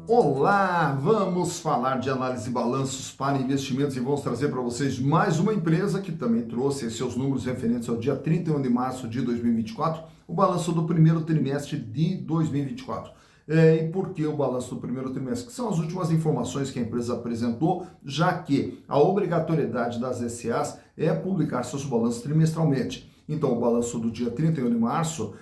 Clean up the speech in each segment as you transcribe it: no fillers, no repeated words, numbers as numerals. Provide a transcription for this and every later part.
Olá, vamos falar de análise de balanços para investimentos e vamos trazer para vocês mais uma empresa que também trouxe seus números referentes ao dia 31 de março de 2024, o balanço do primeiro trimestre de 2024. E por que o balanço do primeiro trimestre? Que são as últimas informações que a empresa apresentou, já que a obrigatoriedade das SAs é publicar seus balanços trimestralmente. Então, o balanço do dia 31 de março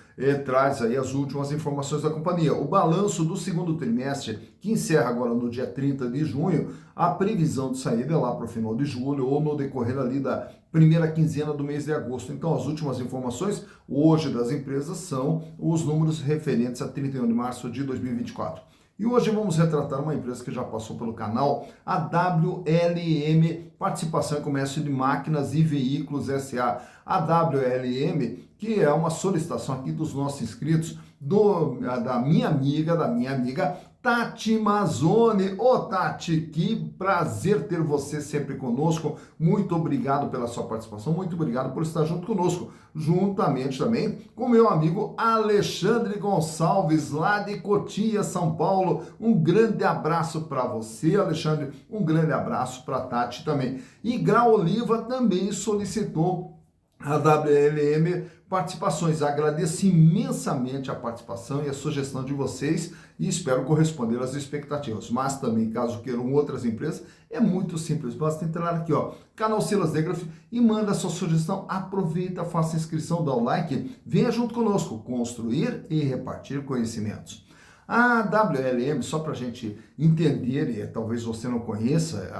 traz aí as últimas informações da companhia. O balanço do segundo trimestre, que encerra agora no dia 30 de junho, a previsão de saída é lá para o final de julho ou no decorrer ali da primeira quinzena do mês de agosto. Então, as últimas informações hoje das empresas são os números referentes a 31 de março de 2024. E hoje vamos retratar uma empresa que já passou pelo canal, a WLM, Participação em Comércio de Máquinas e Veículos S.A. A WLM, que é uma solicitação aqui dos nossos inscritos, da minha amiga Tati Mazzoni. Ô Tati, que prazer ter você sempre conosco, muito obrigado pela sua participação, muito obrigado por estar junto conosco, juntamente também com meu amigo Alexandre Gonçalves, lá de Cotia, São Paulo. Um grande abraço para você, Alexandre, um grande abraço para Tati também. E Grau Oliva também solicitou a WLM participações. Agradeço imensamente a participação e a sugestão de vocês e espero corresponder às expectativas. Mas também, caso queiram outras empresas, é muito simples. Basta entrar aqui, ó, canal Silas Degraf, e manda a sua sugestão. Aproveita, faça a inscrição, dá o like, venha junto conosco construir e repartir conhecimentos. A WLM, só para a gente entender, e talvez você não conheça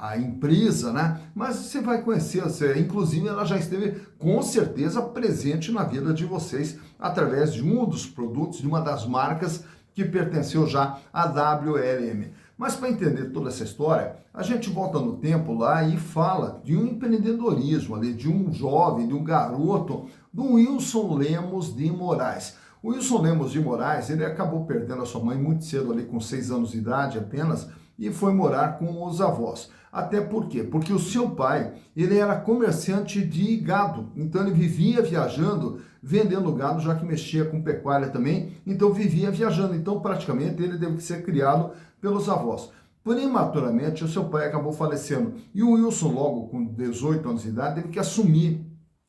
a empresa, né? Mas você vai conhecer, inclusive ela já esteve com certeza presente na vida de vocês através de um dos produtos, de uma das marcas que pertenceu já à WLM. Mas para entender toda essa história, a gente volta no tempo lá e fala de um empreendedorismo ali, de um jovem, de um garoto, do Wilson Lemos de Moraes. O Wilson Lemos de Moraes, ele acabou perdendo a sua mãe muito cedo, ali com 6 anos de idade apenas, e foi morar com os avós. Até por quê? Porque o seu pai, ele era comerciante de gado, então ele vivia viajando, vendendo gado, já que mexia com pecuária também, então vivia viajando, então praticamente ele teve que ser criado pelos avós. Prematuramente, o seu pai acabou falecendo, e o Wilson, logo com 18 anos de idade, teve que assumir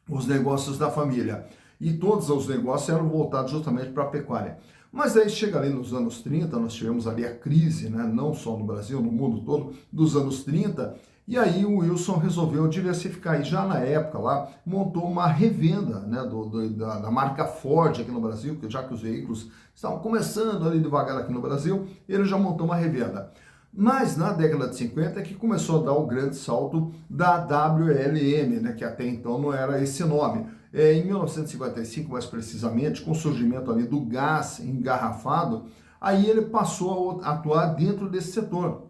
os negócios da família. E todos os negócios eram voltados justamente para a pecuária. Mas aí chega ali nos anos 30, nós tivemos ali a crise, né, não só no Brasil, no mundo todo, dos anos 30, e aí o Wilson resolveu diversificar, e já na época lá, montou uma revenda, né, da marca Ford aqui no Brasil, já que os veículos estavam começando ali devagar aqui no Brasil, ele já montou uma revenda. Mas na década de 50 é que começou a dar o grande salto da WLM, né, que até então não era esse nome. Em 1955, mais precisamente, com o surgimento ali do gás engarrafado, aí ele passou a atuar dentro desse setor,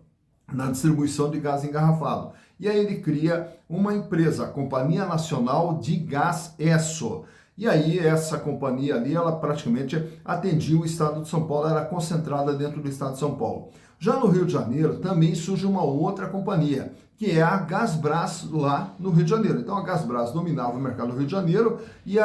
na distribuição de gás engarrafado. E aí ele cria uma empresa, a Companhia Nacional de Gás Esso. E aí essa companhia ali, ela praticamente atendia o estado de São Paulo, era concentrada dentro do estado de São Paulo. Já no Rio de Janeiro também surge uma outra companhia, que é a Gasbras lá no Rio de Janeiro. Então a Gasbras dominava o mercado do Rio de Janeiro e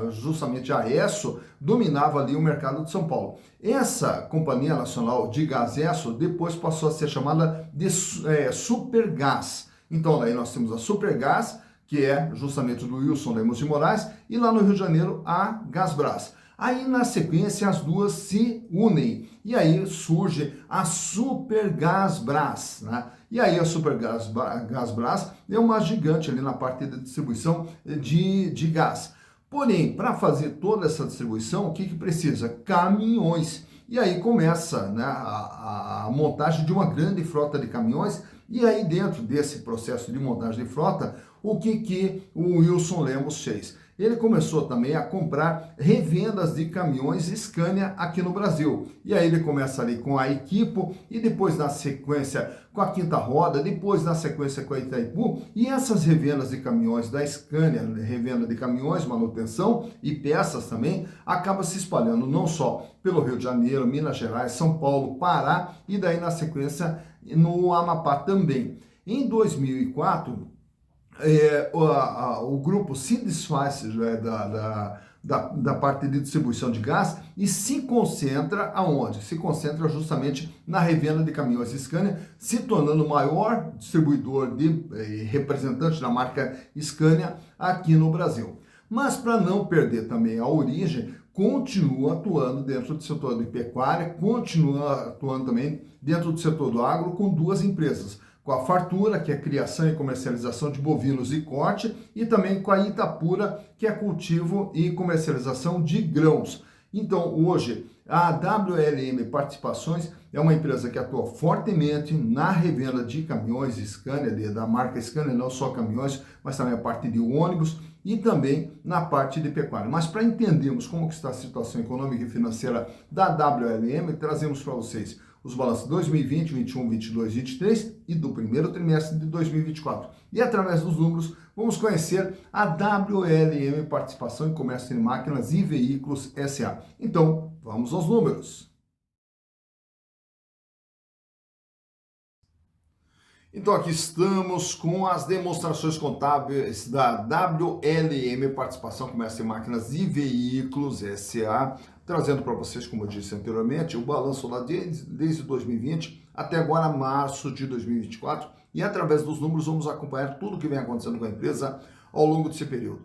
justamente a Esso dominava ali o mercado de São Paulo. Essa Companhia Nacional de Gás Esso depois passou a ser chamada de Supergás. Então daí nós temos a Supergás, que é justamente do Wilson Lemos de Moraes, e lá no Rio de Janeiro a Gasbras. Aí, na sequência, as duas se unem. E aí surge a Supergasbras, né? E aí a Supergasbras é uma gigante ali na parte da distribuição de gás. Porém, para fazer toda essa distribuição, o que precisa? Caminhões. E aí começa, né, a montagem de uma grande frota de caminhões. E aí, dentro desse processo de montagem de frota, o que o Wilson Lemos fez? Ele começou também a comprar revendas de caminhões Scania aqui no Brasil. E aí ele começa ali com a Equipo, e depois na sequência com a Quinta Roda, depois na sequência com a Itaipu, e essas revendas de caminhões da Scania, revenda de caminhões, manutenção e peças também, acaba se espalhando não só pelo Rio de Janeiro, Minas Gerais, São Paulo, Pará, e daí na sequência no Amapá também. Em 2004, o grupo se desfaz da parte de distribuição de gás e se concentra aonde? Se concentra justamente na revenda de caminhões Scania, se tornando o maior distribuidor de representante da marca Scania aqui no Brasil. Mas para não perder também a origem, continua atuando dentro do setor de pecuária, continua atuando também dentro do setor do agro com duas empresas, com a Fartura, que é criação e comercialização de bovinos e corte, e também com a Itapura, que é cultivo e comercialização de grãos. Então, hoje, a WLM Participações é uma empresa que atua fortemente na revenda de caminhões Scania, da marca Scania, não só caminhões, mas também a parte de ônibus e também na parte de pecuária. Mas para entendermos como que está a situação econômica e financeira da WLM, trazemos para vocês os balanços 2020, 21, 22, 23 e do primeiro trimestre de 2024. E através dos números, vamos conhecer a WLM Participação em Comércio de Máquinas e Veículos S.A. Então, vamos aos números. Então, aqui estamos com as demonstrações contábeis da WLM Participação Comércio de Máquinas e Veículos S.A., trazendo para vocês, como eu disse anteriormente, o balanço lá desde 2020 até agora março de 2024, e através dos números vamos acompanhar tudo o que vem acontecendo com a empresa ao longo desse período.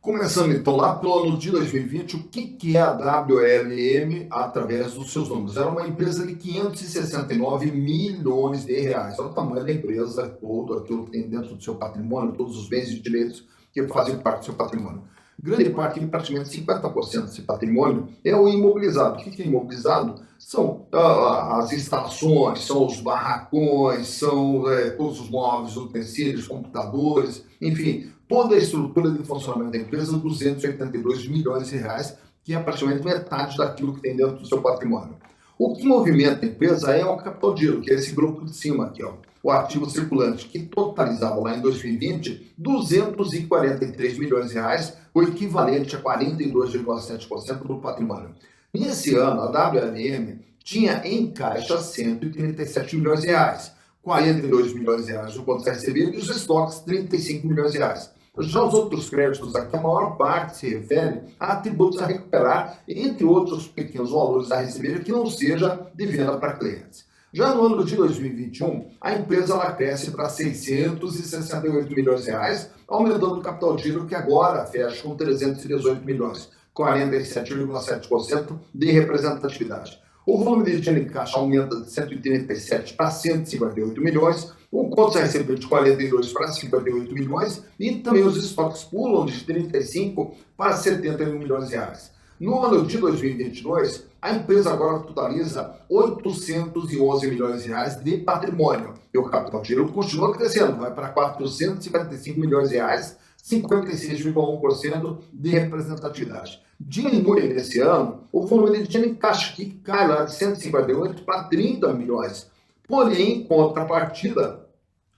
Começando então lá pelo ano de 2020, o que é a WLM através dos seus números? Era uma empresa de 569 milhões de reais. É o tamanho da empresa, todo aquilo que tem dentro do seu patrimônio, todos os bens e direitos que fazem parte do seu patrimônio. Grande parte, praticamente 50% desse patrimônio, é o imobilizado. O que é imobilizado? São as instalações, são os barracões, são todos os móveis, utensílios, computadores, enfim, toda a estrutura de funcionamento da empresa, 282 milhões de reais, que é praticamente metade daquilo que tem dentro do seu patrimônio. O que movimenta a empresa é o capital de giro, que é esse grupo de cima aqui, ó, o ativo circulante, que totalizava lá em 2020 243 milhões de reais, o equivalente a 42,7% do patrimônio. Nesse ano, a WLM tinha em caixa 137 milhões de reais, 42 milhões de reais no contas recebidas e os estoques 35 milhões de reais. Já os outros créditos aqui, a maior parte se refere a tributos a recuperar, entre outros pequenos valores a receber que não seja de venda para clientes. Já no ano de 2021, a empresa ela cresce para 668 milhões de reais, aumentando o capital de giro que agora fecha com 318 milhões, 47,7% de representatividade. O volume de dinheiro em caixa aumenta de 137 para 158 milhões, o contas a receber de 42 para 58 milhões e também os estoques pulam de 35 para 71 milhões de reais. No ano de 2022, a empresa agora totaliza 811 milhões de reais de patrimônio e o capital de giro continua crescendo, vai para 455 milhões de reais, 56,1% de representatividade. Diminui nesse ano o volume de dinheiro em caixa, que cai lá de 158 para 30 milhões. Porém, em contrapartida,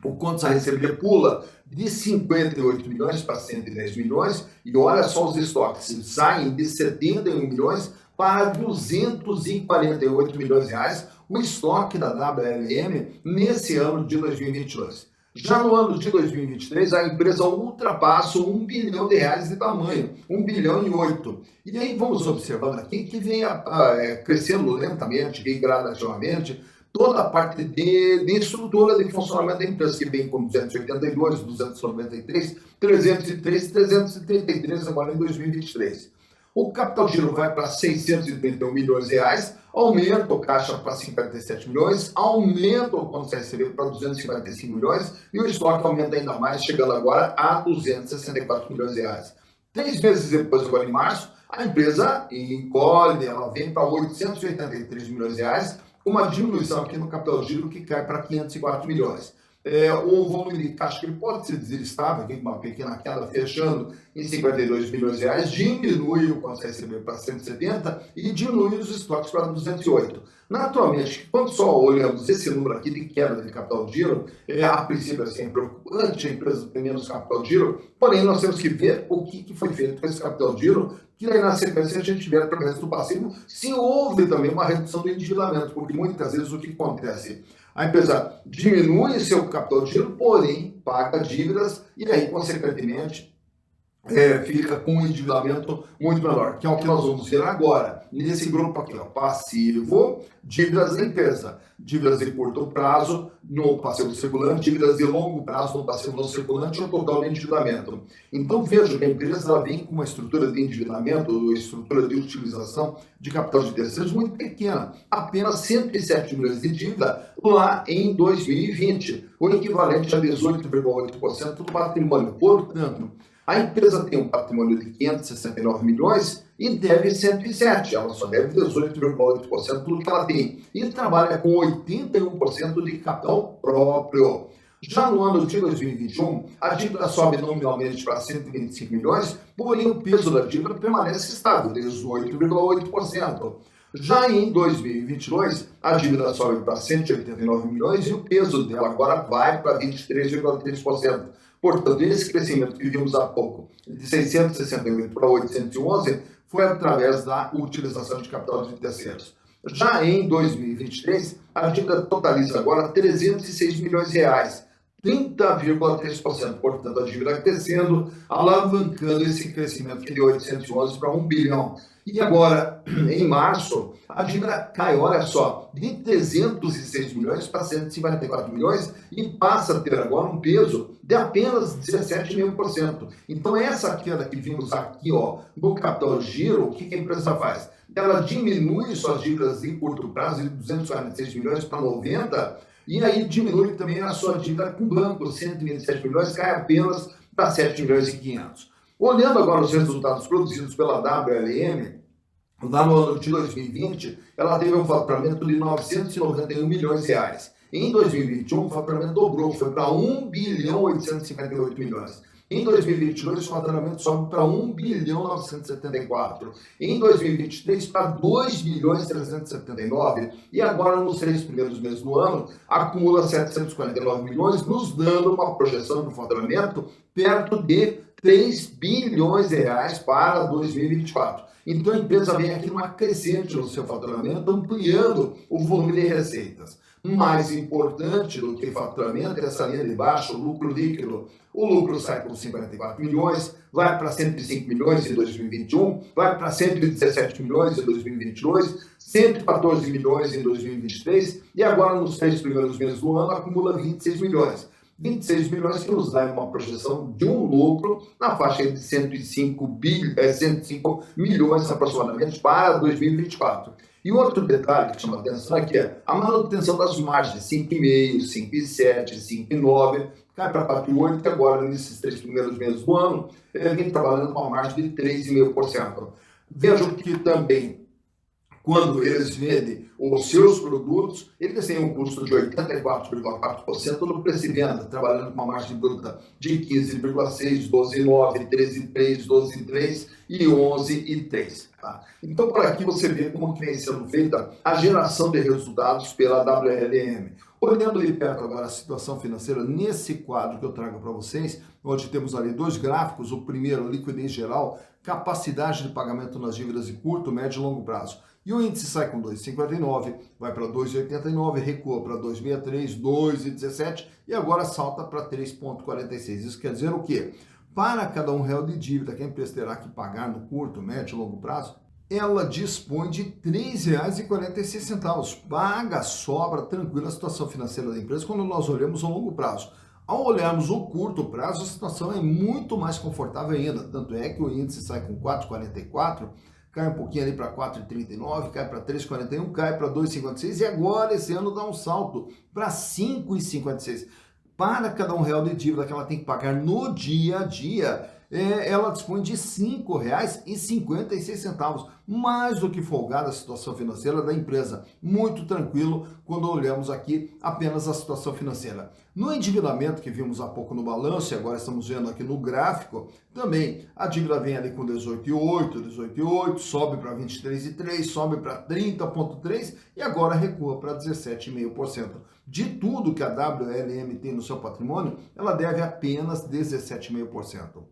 o contas a receber pula de 58 milhões para 110 milhões e olha só os estoques, saem de 71 milhões para 248 milhões de reais o estoque da WLM nesse ano de 2022. Já no ano de 2023, a empresa ultrapassa 1 bilhão de reais de tamanho, 1 bilhão e 8. E aí vamos observando aqui que vem crescendo lentamente, vem gradativamente, toda a parte de estrutura de funcionamento da empresa, que vem com 282, 293, 303, 333 agora em 2023. O capital de giro vai para 631 milhões de reais, aumenta o caixa para 57 milhões, aumenta o contas a receber para 255 milhões e o estoque aumenta ainda mais, chegando agora a 264 milhões de reais. 3 meses depois, agora em março, a empresa encolhe, ela vem para 883 milhões de reais, uma diminuição aqui no capital de giro que cai para 504 milhões. O volume de caixa que ele pode se dizer estável, aqui uma pequena queda fechando em 52 milhões de reais, diminui o contas a receber para 170 e diminui os estoques para 208. Naturalmente, quando só olhamos esse número aqui de queda de capital de giro, a princípio assim, é preocupante, a empresa tem menos capital de giro, porém nós temos que ver o que foi feito com esse capital de giro, que aí na sequência a gente vê através do passivo se houve também uma redução do endividamento, porque muitas vezes o que acontece? A empresa diminui seu capital de giro, porém paga dívidas e aí, consequentemente, fica com um endividamento muito menor, que é o que nós vamos ver agora, nesse grupo aqui, ó, passivo, dívidas da empresa, dívidas de curto prazo no passivo circulante, dívidas de longo prazo no passivo não circulante e o total de endividamento. Então veja que a empresa ela vem com uma estrutura de endividamento, estrutura de utilização de capital de terceiros muito pequena, apenas 107 milhões de dívida lá em 2020, o equivalente a 18,8% do patrimônio. Portanto, a empresa tem um patrimônio de 569 milhões e deve 107. Ela só deve 18,8% do que ela tem. E trabalha com 81% de capital próprio. Já no ano de 2021, a dívida sobe nominalmente para 125 milhões, porém o peso da dívida permanece estável, 18,8%. Já em 2022, a dívida sobe para 189 milhões e o peso dela agora vai para 23,3%. Portanto, esse crescimento que vimos há pouco, de 668 para 811, foi através da utilização de capital de terceiros. Já em 2023, a dívida totaliza agora 306 milhões de reais, 30,3%. Portanto, a dívida crescendo, alavancando esse crescimento de 811 para 1 bilhão. E agora, em março, a dívida cai, olha só, de 306 milhões para 154 milhões e passa a ter agora um peso de apenas 17,5%. Então, essa queda que vimos aqui, ó, no capital giro, o que a empresa faz? Ela diminui suas dívidas em curto prazo de 246 milhões para 90, e aí diminui também a sua dívida com o banco, 127 milhões, cai apenas para 7 milhões e 500. Olhando agora os resultados produzidos pela WLM, lá no ano de 2020, ela teve um faturamento de 991 milhões de reais. Em 2021, o faturamento dobrou, foi para 1 bilhão 858 milhões. Em 2022, o faturamento sobe para 1 bilhão 974. Em 2023, para 2 bilhões 379. E agora, nos 3 primeiros meses do ano, acumula 749 milhões, nos dando uma projeção do faturamento perto de 3 bilhões de reais para 2024. Então, a empresa vem aqui numa crescente no seu faturamento, ampliando o volume de receitas. Mais importante do que faturamento é essa linha de baixo, o lucro líquido. O lucro sai com 54 milhões, vai para 105 milhões em 2021, vai para 117 milhões em 2022, 114 milhões em 2023 e agora nos 3 primeiros meses do ano acumula 26 milhões. 26 milhões que nos dá uma projeção de um lucro na faixa de 105 milhões aproximadamente para 2024. E outro detalhe que chama a atenção aqui é a manutenção das margens, 5,5, 5,7, 5,9, cai para 4,8, que agora, nesses 3 primeiros meses do ano, ele vem trabalhando com uma margem de 3,5%. Vejo que também, quando eles vendem os seus produtos, eles têm um custo de 84,4% no preço de venda, trabalhando com uma margem bruta de 15,6%, 12,9%, 13,3%, 12,3% e 11,3%. Tá? Então, por aqui você vê como que vem sendo feita a geração de resultados pela WLM. Olhando de perto agora a situação financeira, nesse quadro que eu trago para vocês, onde temos ali 2 gráficos, o primeiro, liquidez geral, capacidade de pagamento nas dívidas de curto, médio e longo prazo. E o índice sai com 2,59, vai para 2,89, recua para 2,63, 2,17 e agora salta para 3,46. Isso quer dizer o quê? Para cada R$1 de dívida que a empresa terá que pagar no curto, médio e longo prazo, ela dispõe de R$ 3,46. Paga, sobra, tranquila a situação financeira da empresa quando nós olhamos o longo prazo. Ao olharmos o curto prazo, a situação é muito mais confortável ainda. Tanto é que o índice sai com 4,44, cai um pouquinho ali para 4,39, cai para 3,41, cai para 2,56 e agora esse ano dá um salto para 5,56. Para cada R$1 de dívida que ela tem que pagar no dia a dia, ela dispõe de R$ 5,56, mais do que folgada a situação financeira da empresa. Muito tranquilo quando olhamos aqui apenas a situação financeira. No endividamento que vimos há pouco no balanço e agora estamos vendo aqui no gráfico, também a dívida vem ali com 18,8, sobe para 23,3, sobe para 30,3 e agora recua para 17,5%. De tudo que a WLM tem no seu patrimônio, ela deve apenas 17,5%.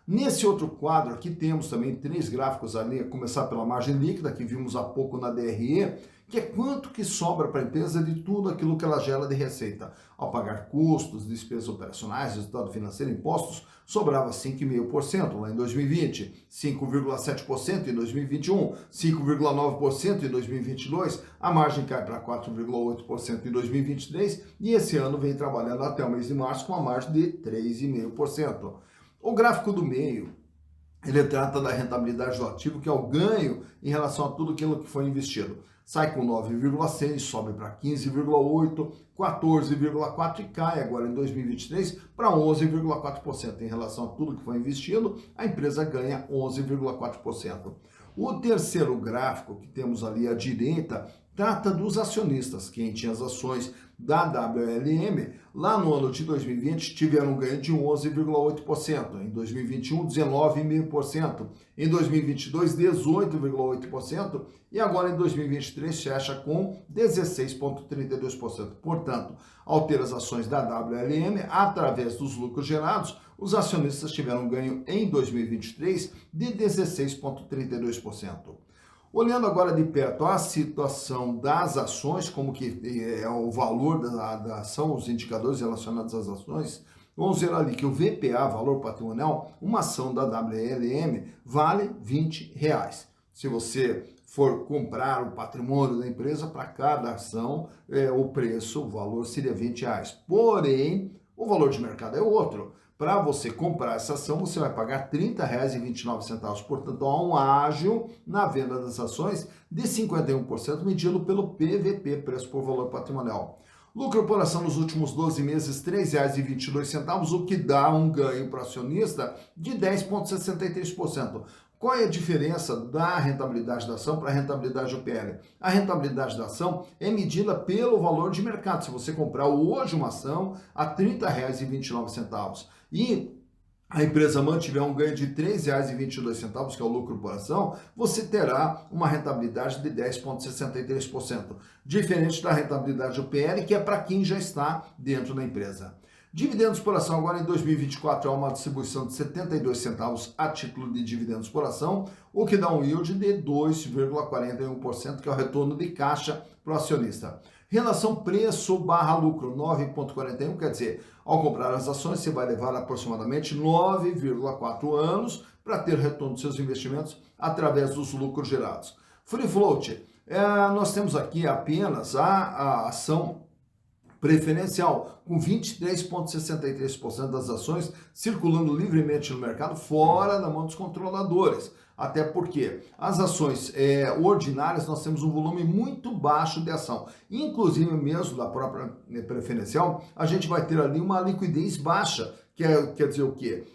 Nesse outro quadro aqui temos também 3 gráficos ali, a começar pela margem líquida, que vimos há pouco na DRE, que é quanto que sobra para a empresa de tudo aquilo que ela gera de receita. Ao pagar custos, despesas operacionais, resultado financeiro, impostos, sobrava 5,5% lá em 2020, 5,7% em 2021, 5,9% em 2022, a margem cai para 4,8% em 2023 e esse ano vem trabalhando até o mês de março com a margem de 3,5%. O gráfico do meio, ele trata da rentabilidade do ativo, que é o ganho em relação a tudo aquilo que foi investido. Sai com 9,6, sobe para 15,8, 14,4 e cai agora em 2023 para 11,4%. Em relação a tudo que foi investido, a empresa ganha 11,4%. O terceiro gráfico que temos ali à direita trata dos acionistas. Quem tinha as ações da WLM, lá no ano de 2020, tiveram um ganho de 11,8%, em 2021, 19,5%, em 2022, 18,8%, e agora em 2023 fecha com 16,32%. Portanto, ao ter as ações da WLM, através dos lucros gerados, os acionistas tiveram um ganho em 2023 de 16,32%. Olhando agora de perto a situação das ações, como que é o valor da ação, os indicadores relacionados às ações, vamos ver ali que o VPA, valor patrimonial, uma ação da WLM vale R$20. Se você for comprar o patrimônio da empresa, para cada ação, o preço, o valor seria R$20. Porém, o valor de mercado é outro. Para você comprar essa ação, você vai pagar R$ 30,29. Portanto, há um ágio na venda das ações de 51%, medido pelo PVP, preço por valor patrimonial. Lucro por ação nos últimos 12 meses, R$ 3,22, o que dá um ganho para o acionista de 10,63%. Qual é a diferença da rentabilidade da ação para a rentabilidade do PL? A rentabilidade da ação é medida pelo valor de mercado. Se você comprar hoje uma ação a R$ 30,29 e a empresa mantiver um ganho de R$ 3,22, que é o lucro por ação, você terá uma rentabilidade de 10,63%. Diferente da rentabilidade do PL, que é para quem já está dentro da empresa. Dividendos por ação agora em 2024 é uma distribuição de 72 centavos a título de dividendos por ação, o que dá um yield de 2,41%, que é o retorno de caixa para o acionista. Relação preço barra lucro, 9,41, quer dizer, ao comprar as ações você vai levar aproximadamente 9,4 anos para ter retorno dos seus investimentos através dos lucros gerados. Free float, nós temos aqui apenas a ação preferencial, com 23,63% das ações circulando livremente no mercado, fora da mão dos controladores. Até porque as ações ordinárias nós temos um volume muito baixo de ação. Inclusive mesmo da própria preferencial, a gente vai ter ali uma liquidez baixa. Quer dizer o quê?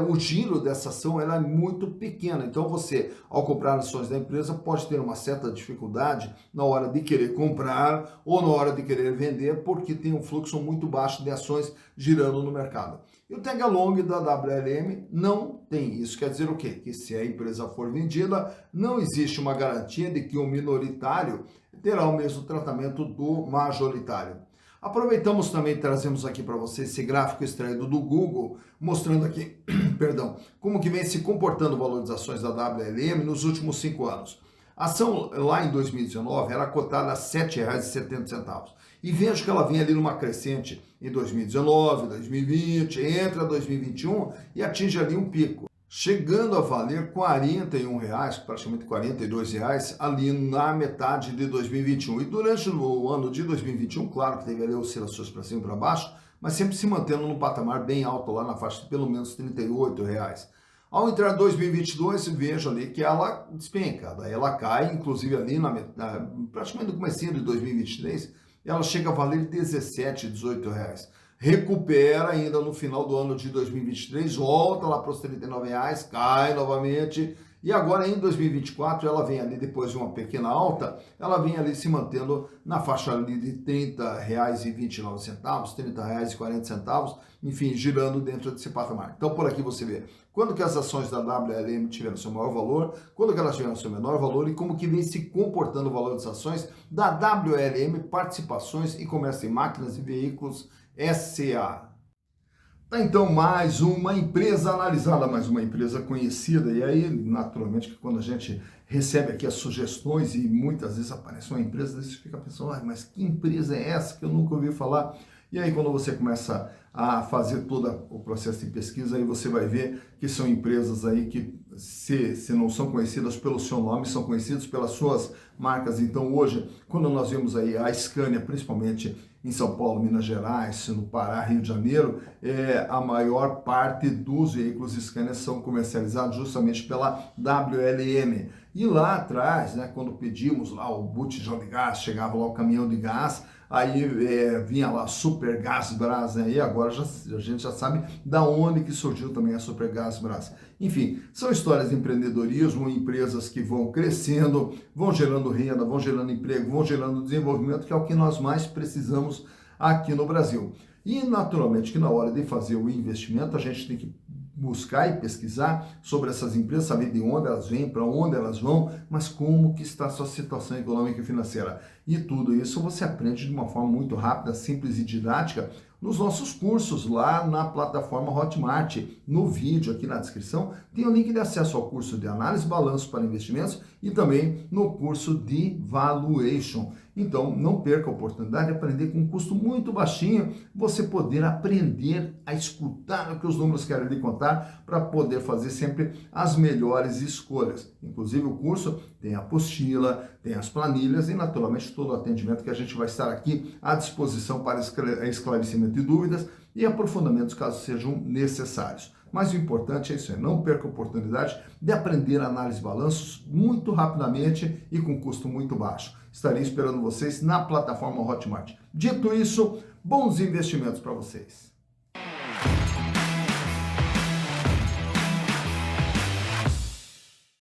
O giro dessa ação ela é muito pequena. Então você, ao comprar ações da empresa, pode ter uma certa dificuldade na hora de querer comprar ou na hora de querer vender, porque tem um fluxo muito baixo de ações girando no mercado. E o tag along da WLM não tem isso. Quer dizer o quê? Que se a empresa for vendida, não existe uma garantia de que o minoritário terá o mesmo tratamento do majoritário. Aproveitamos também e trazemos aqui para você esse gráfico extraído do Google, mostrando aqui, perdão, como que vem se comportando o valor das ações da WLM nos últimos 5 anos. A ação lá em 2019 era cotada a R$ 7,70. E vejo que ela vem ali numa crescente em 2019, 2020, entra 2021 e atinge ali um pico, chegando a valer R$ 41, praticamente R$ 42, ali na metade de 2021. E durante o ano de 2021, claro que teve ali oscilações para cima e para baixo, mas sempre se mantendo num patamar bem alto, lá na faixa de pelo menos R$ 38. Ao entrar em 2022, vejo ali que ela despenca, daí ela cai, inclusive ali praticamente no comecinho de 2023, ela chega a valer R$ 17, R$ 18. Recupera ainda no final do ano de 2023, volta lá para os R$ 39, cai novamente, e agora em 2024 ela vem ali, depois de uma pequena alta, ela vem ali se mantendo na faixa ali de R$ 30,29, R$ 30,40, enfim, girando dentro desse patamar. Então por aqui você vê quando que as ações da WLM tiveram seu maior valor, quando que elas tiveram seu menor valor e como que vem se comportando o valor das ações da WLM Participações e Comércio em Máquinas e Veículos S.A. Tá, então, mais uma empresa analisada, mais uma empresa conhecida. E aí, naturalmente, que quando a gente recebe aqui as sugestões e muitas vezes aparece uma empresa, você fica pensando, mas que empresa é essa que eu nunca ouvi falar? E aí, quando você começa a fazer todo o processo de pesquisa, aí você vai ver que são empresas aí que, se não são conhecidas pelo seu nome, são conhecidas pelas suas marcas. Então, hoje, quando nós vemos aí a Scania, principalmente em São Paulo, Minas Gerais, no Pará, Rio de Janeiro, a maior parte dos veículos Scania são comercializados justamente pela WLM. E lá atrás, né, quando pedimos lá o botijão de gás, chegava lá o caminhão de gás, aí vinha lá Super Gás Brás, né? E agora a gente já sabe da onde que surgiu também a Super Gás Brás. Enfim, são histórias de empreendedorismo, empresas que vão crescendo, vão gerando renda, vão gerando emprego, vão gerando desenvolvimento, que é o que nós mais precisamos aqui no Brasil. E naturalmente que na hora de fazer o investimento a gente tem que buscar e pesquisar sobre essas empresas, saber de onde elas vêm, para onde elas vão, mas como que está a sua situação econômica e financeira. E tudo isso você aprende de uma forma muito rápida, simples e didática nos nossos cursos lá na plataforma Hotmart. No vídeo aqui na descrição tem o link de acesso ao curso de análise e balanço para investimentos e também no curso de valuation. Então, não perca a oportunidade de aprender com um custo muito baixinho, você poder aprender a escutar o que os números querem lhe contar para poder fazer sempre as melhores escolhas. Inclusive, o curso tem a apostila, tem as planilhas e, naturalmente, todo o atendimento que a gente vai estar aqui à disposição para esclarecimento de dúvidas e aprofundamentos caso sejam necessários. Mas o importante é isso, não perca a oportunidade de aprender análise de balanços muito rapidamente e com custo muito baixo. Estarei esperando vocês na plataforma Hotmart. Dito isso, bons investimentos para vocês.